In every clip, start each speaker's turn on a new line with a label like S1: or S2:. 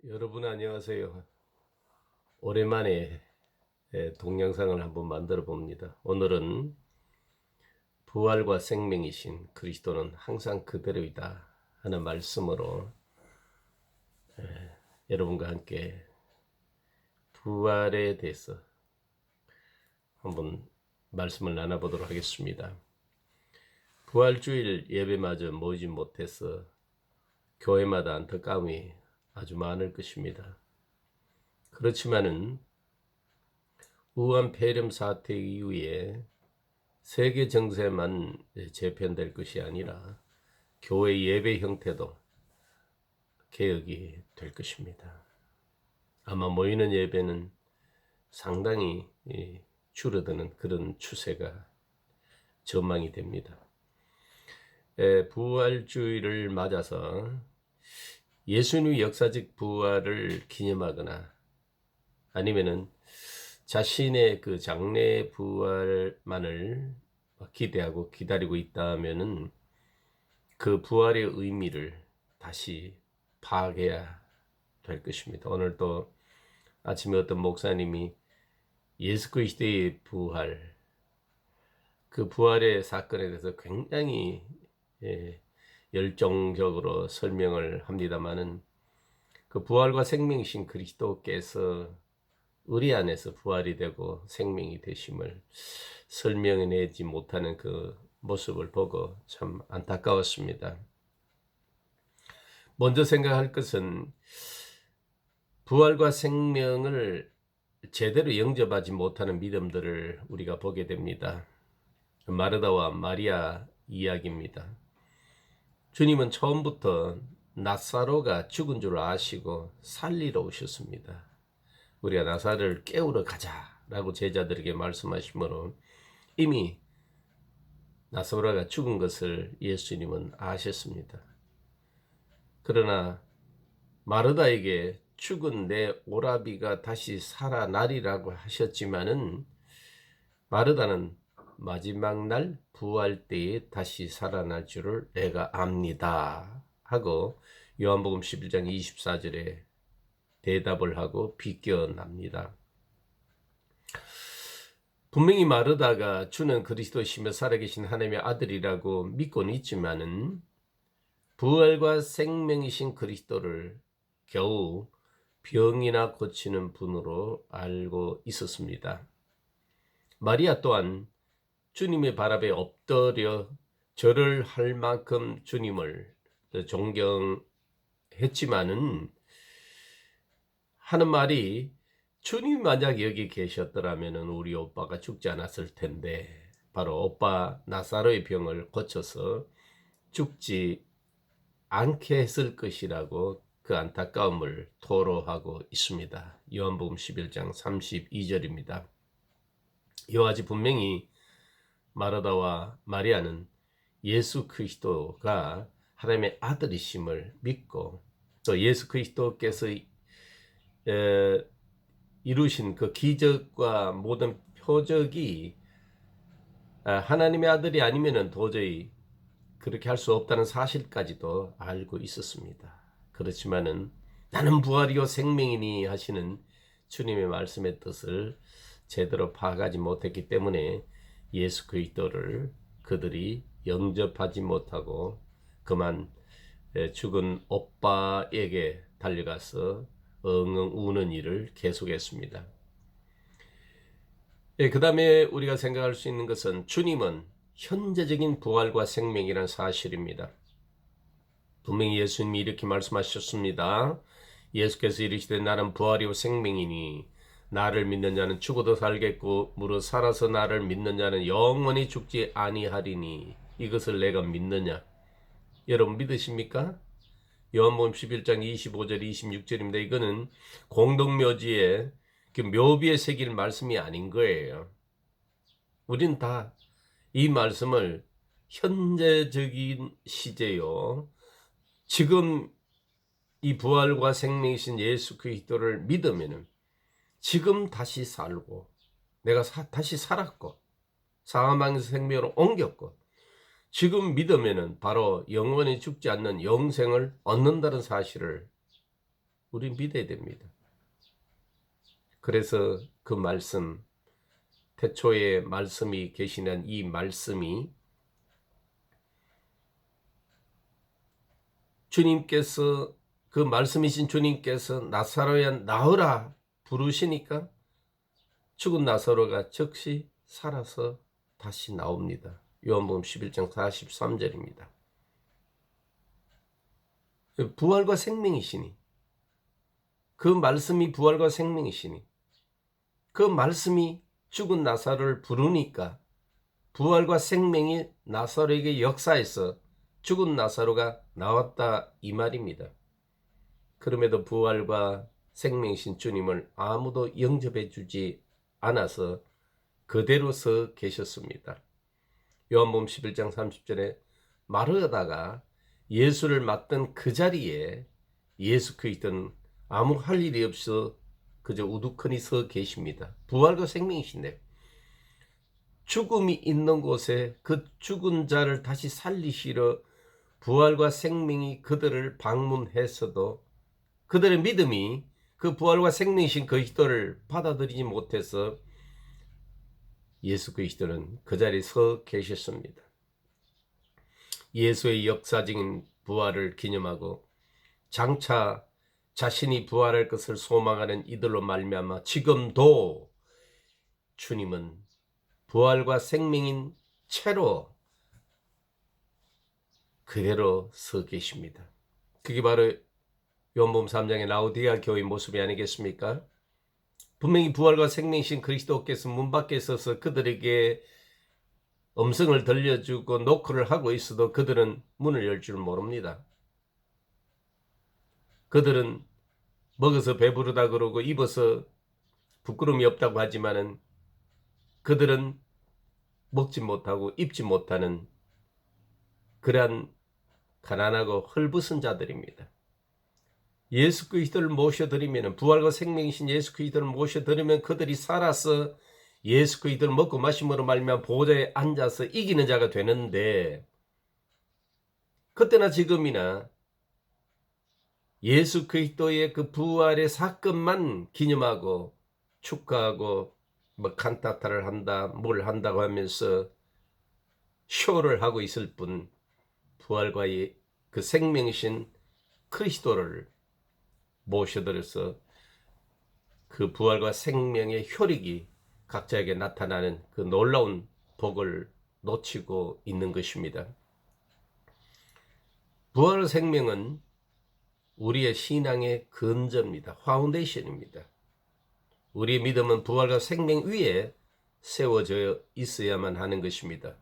S1: 여러분 안녕하세요. 오랜만에 동영상을 한번 만들어 봅니다. 오늘은 부활과 생명이신 그리스도는 항상 그대로이다 하는 말씀으로 여러분과 함께 부활에 대해서 한번 말씀을 나눠보도록 하겠습니다. 부활주일 예배마저 모이지 못해서 교회마다 안타까움이 아주 많을 것입니다. 그렇지만은 우한 폐렴 사태 이후에 세계 정세만 재편될 것이 아니라 교회 예배 형태도 개혁이 될 것입니다. 아마 모이는 예배는 상당히 줄어드는 그런 추세가 전망이 됩니다. 부활주의를 맞아서 예수님의 역사적 부활을 기념하거나 아니면은 자신의 그 장래 부활만을 기대하고 기다리고 있다면은 그 부활의 의미를 다시 파악해야 될 것입니다. 오늘 또 아침에 어떤 목사님이 예수 그리스도의 부활, 그 부활의 사건에 대해서 굉장히 열정적으로 설명을 합니다마는 그 부활과 생명이신 그리스도께서 우리 안에서 부활이 되고 생명이 되심을 설명해내지 못하는 그 모습을 보고 참 안타까웠습니다. 먼저 생각할 것은 부활과 생명을 제대로 영접하지 못하는 믿음들을 우리가 보게 됩니다. 마르다와 마리아 이야기입니다. 주님은 처음부터 나사로가 죽은 줄 아시고 살리러 오셨습니다. 우리가 나사로를 깨우러 가자라고 제자들에게 말씀하시므로 이미 나사로가 죽은 것을 예수님은 아셨습니다. 그러나 마르다에게 죽은 내 오라비가 다시 살아나리라고 하셨지만은 마르다는 마지막 날 부활 때에 다시 살아날 줄을 내가 압니다 하고 요한복음 11장 24절에 대답을 하고 비껴납니다. 분명히 마르다가 주는 그리스도시며 살아계신 하나님의 아들이라고 믿고는 있지만은 부활과 생명이신 그리스도를 겨우 병이나 고치는 분으로 알고 있었습니다. 마리아 또한 주님의 발 앞에 엎드려 절을 할 만큼 주님을 존경했지만은 하는 말이 주님 만약 여기 계셨더라면 우리 오빠가 죽지 않았을 텐데 바로 오빠 나사로의 병을 고쳐서 죽지 않게 했을 것이라고 그 안타까움을 토로하고 있습니다. 요한복음 11장 32절입니다. 이와 같이 분명히 마르다와 마리아는 예수 그리스도가 하나님의 아들이심을 믿고 또 예수 그리스도께서 이루신 그 기적과 모든 표적이 하나님의 아들이 아니면은 도저히 그렇게 할 수 없다는 사실까지도 알고 있었습니다. 그렇지만은 나는 부활이요 생명이니 하시는 주님의 말씀의 뜻을 제대로 파악하지 못했기 때문에 예수 그리스도를 그들이 영접하지 못하고 그만 죽은 오빠에게 달려가서 엉엉 우는 일을 계속했습니다. 그 다음에 우리가 생각할 수 있는 것은 주님은 현재적인 부활과 생명이라는 사실입니다. 분명히 예수님이 이렇게 말씀하셨습니다. 예수께서 이르시되 나는 부활이요 생명이니 나를 믿는 자는 죽어도 살겠고 무릇 살아서 나를 믿는 자는 영원히 죽지 아니하리니 이것을 내가 믿느냐? 여러분 믿으십니까? 요한복음 11장 25절 26절입니다. 이거는 공동묘지에 그 묘비에 새길 말씀이 아닌 거예요. 우린 다 이 말씀을 현재적인 시제요. 지금 이 부활과 생명이신 예수 그리스도를 믿으면은 지금 다시 살고 내가 다시 살았고 사망에서 생명으로 옮겼고 지금 믿으면은 바로 영원히 죽지 않는 영생을 얻는다는 사실을 우린 믿어야 됩니다. 그래서 그 말씀, 태초에 말씀이 계시는 이 말씀이 주님께서, 그 말씀이신 주님께서 나사로야 나으라 부르시니까 죽은 나사로가 즉시 살아서 다시 나옵니다. 요한복음 11장 43절입니다. 부활과 생명이시니, 그 말씀이 부활과 생명이시니, 그 말씀이 죽은 나사로를 부르니까 부활과 생명이 나사로에게 역사해서 죽은 나사로가 나왔다 이 말입니다. 그럼에도 부활과 생명이신 주님을 아무도 영접해 주지 않아서 그대로 서 계셨습니다. 요한복음 11장 30절에 마르다가 예수를 맞던 그 자리에 예수 그리스도는 아무 할 일이 없어 그저 우두커니 서 계십니다. 부활과 생명이신데 죽음이 있는 곳에 그 죽은 자를 다시 살리시러 부활과 생명이 그들을 방문했어도 그들의 믿음이 그 부활과 생명이신 그리스도를 받아들이지 못해서 예수 그리스도는 그 자리에 서 계셨습니다. 예수의 역사적인 부활을 기념하고 장차 자신이 부활할 것을 소망하는 이들로 말미암아 지금도 주님은 부활과 생명인 채로 그대로 서 계십니다. 그게 바로 요한복음 3장의 라오디게아 교회의 모습이 아니겠습니까? 분명히 부활과 생명이신 그리스도께서 문 밖에 서서 그들에게 음성을 들려주고 노크를 하고 있어도 그들은 문을 열 줄 모릅니다. 그들은 먹어서 배부르다 그러고 입어서 부끄러움이 없다고 하지만은 그들은 먹지 못하고 입지 못하는 그러한 가난하고 헐벗은 자들입니다. 예수 그리스도를 모셔드리면, 부활과 생명이신 예수 그리스도를 모셔드리면 그들이 살아서 예수 그리스도를 먹고 마심으로 말미암아 보좌에 앉아서 이기는 자가 되는데, 그때나 지금이나 예수 그리스도의 그 부활의 사건만 기념하고 축하하고 뭐 칸타타를 한다, 뭘 한다고 하면서 쇼를 하고 있을 뿐, 부활과의 그 생명이신 그리스도를 모셔들어서 그 부활과 생명의 효력이 각자에게 나타나는 그 놀라운 복을 놓치고 있는 것입니다. 부활과 생명은 우리의 신앙의 근저입니다. 파운데이션입니다. 우리의 믿음은 부활과 생명 위에 세워져 있어야만 하는 것입니다.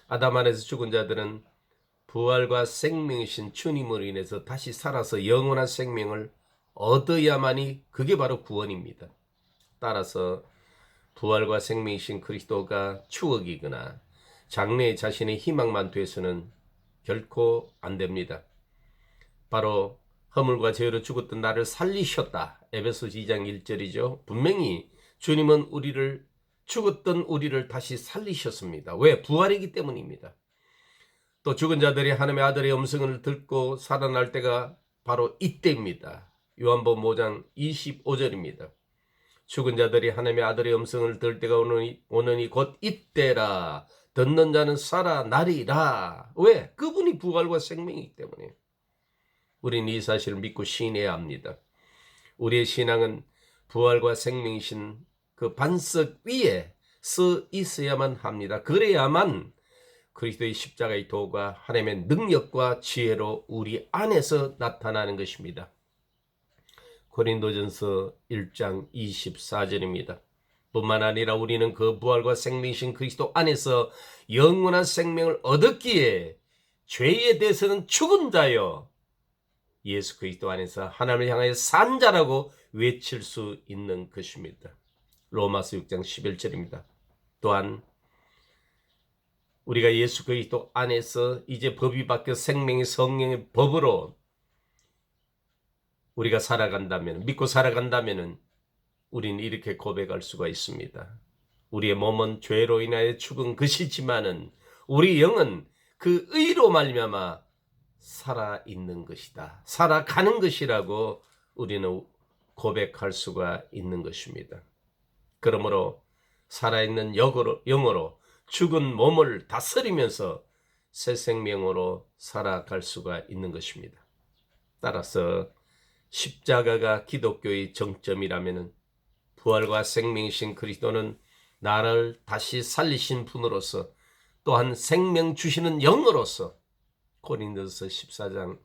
S1: 아담 안에서 죽은 자들은 부활과 생명이신 주님으로 인해서 다시 살아서 영원한 생명을 얻어야만이 그게 바로 구원입니다. 따라서 부활과 생명이신 그리스도가 추억이거나 장래의 자신의 희망만 돼서는 결코 안 됩니다. 바로 허물과 죄로 죽었던 나를 살리셨다. 에베소서 2장 1절이죠. 분명히 주님은 죽었던 우리를 다시 살리셨습니다. 왜? 부활이기 때문입니다. 또 죽은 자들이 하나님의 아들의 음성을 듣고 살아날 때가 바로 이때입니다. 요한복음 5장 25절입니다. 죽은 자들이 하나님의 아들의 음성을 들을 때가 오느니 곧 이때라. 듣는 자는 살아나리라. 왜? 그분이 부활과 생명이기 때문에. 우리는 이 사실을 믿고 신해야 합니다. 우리의 신앙은 부활과 생명이신 그 반석 위에 서 있어야만 합니다. 그래야만 그리스도의 십자가의 도가 하나님의 능력과 지혜로 우리 안에서 나타나는 것입니다. 고린도전서 1장 24절입니다. 뿐만 아니라 우리는 그 부활과 생명이신 그리스도 안에서 영원한 생명을 얻었기에 죄에 대해서는 죽은 자여 예수 그리스도 안에서 하나님을 향하여 산 자라고 외칠 수 있는 것입니다. 로마서 6장 11절입니다. 또한 우리가 예수 그리스도 안에서 이제 법이 바뀌어 생명의 성령의 법으로 우리가 살아간다면, 믿고 살아간다면 우리는 이렇게 고백할 수가 있습니다. 우리의 몸은 죄로 인하여 죽은 것이지만은 우리 영은 그 의로 말미암아 살아있는 것이다. 살아가는 것이라고 우리는 고백할 수가 있는 것입니다. 그러므로 살아있는 영으로 죽은 몸을 다스리면서 새 생명으로 살아갈 수가 있는 것입니다. 따라서 십자가가 기독교의 정점이라면 부활과 생명이신 그리스도는 나를 다시 살리신 분으로서 또한 생명 주시는 영으로서 고린도서 15장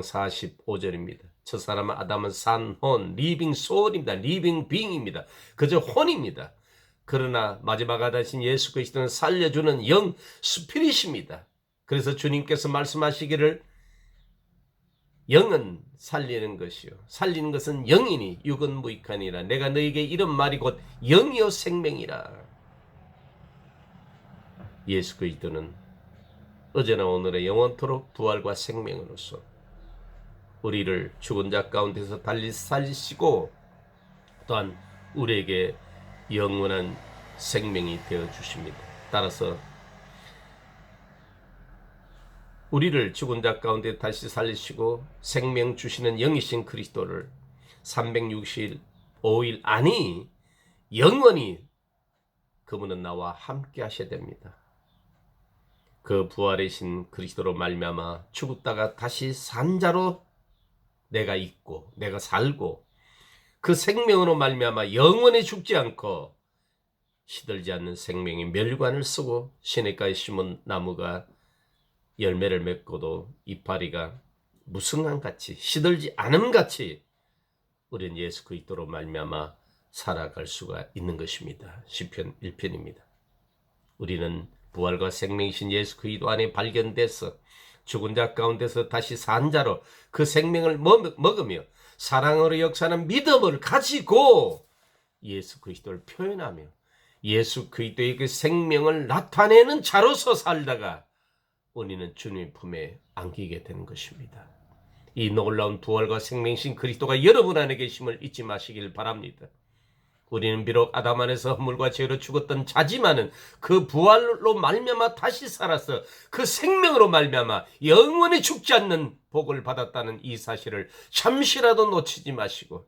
S1: 45절입니다. 저 사람은 아담은 산혼, 리빙 소울입니다. 리빙 빙입니다. 그저 혼입니다. 그러나 마지막 아다신 예수 그리스도는 살려주는 영, 스피릿입니다. 그래서 주님께서 말씀하시기를 영은 살리는 것이요 살리는 것은 영이니 육은 무익하니라. 내가 너에게 이런 말이 곧 영이요 생명이라. 예수 그리스도는 어제나 오늘의 영원토록 부활과 생명으로서 우리를 죽은 자 가운데서 달리 살리시고 또한 우리에게 영원한 생명이 되어 주십니다. 따라서 우리를 죽은 자 가운데 다시 살리시고 생명 주시는 영이신 그리스도를 365일 아니 영원히 그분은 나와 함께 하셔야 됩니다. 그 부활이신 그리스도로 말미암아 죽었다가 다시 산 자로 내가 있고 내가 살고 그 생명으로 말미암아 영원히 죽지 않고 시들지 않는 생명의 멸관을 쓰고 시냇가에 심은 나무가 열매를 맺고도 이파리가 무성함같이 시들지 않음같이 우리는 예수 그리스도로 말미암아 살아갈 수가 있는 것입니다. 시편 1편입니다. 우리는 부활과 생명이신 예수 그리스도 안에 발견돼서 죽은 자 가운데서 다시 산 자로 그 생명을 먹으며 사랑으로 역사하는 믿음을 가지고 예수 그리스도를 표현하며 예수 그리스도의 그 생명을 나타내는 자로서 살다가 우리는 주님 품에 안기게 되는 것입니다. 이 놀라운 부활과 생명이신 그리스도가 여러분 안에 계심을 잊지 마시길 바랍니다. 우리는 비록 아담 안에서 허물과 죄로 죽었던 자지만은 그 부활로 말미암아 다시 살아서 그 생명으로 말미암아 영원히 죽지 않는 복을 받았다는 이 사실을 잠시라도 놓치지 마시고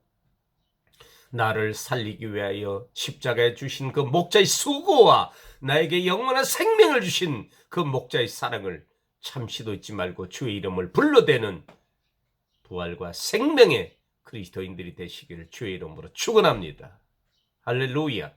S1: 나를 살리기 위하여 십자가에 주신 그 목자의 수고와 나에게 영원한 생명을 주신 그 목자의 사랑을 잠시도 잊지 말고 주의 이름을 불러대는 부활과 생명의 그리스도인들이 되시기를 주의 이름으로 축원합니다. 할렐루야.